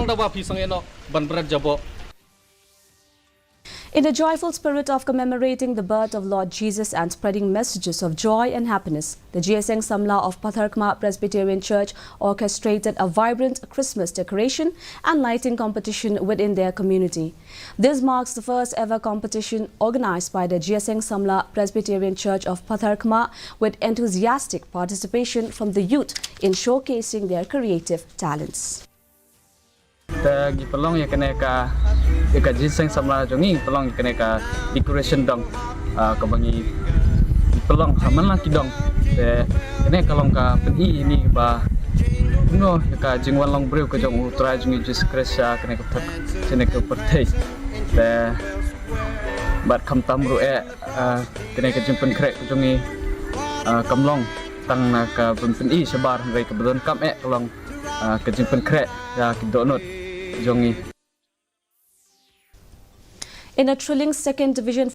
kalong dawa pisang eno ban berat jabo. In the joyful spirit of commemorating the birth of Lord Jesus and spreading messages of joy and happiness, the GSM Samla of Patharkhmah Presbyterian Church orchestrated a vibrant Christmas decoration and lighting competition within their community. This marks the first ever competition organized by the GSM Samla Presbyterian Church of Patharkhmah, with enthusiastic participation from the youth in showcasing their creative talents. Tagi pelong ya kena ka ginseng samla jongi pelong ya kena ka decoration dong kabangi pelong sama lah kidong te kena kalong ka peni ini ba no ka jingwan long breu ka jong utra jongi jus kresya kena ka kena ka pertai te bat kham tamru kena ka jimpen krek jongi kamlong tang na ka peni sebar ngai ka bedon kam kalong ka jimpen krek ya kidonot jongi. In a thrilling second division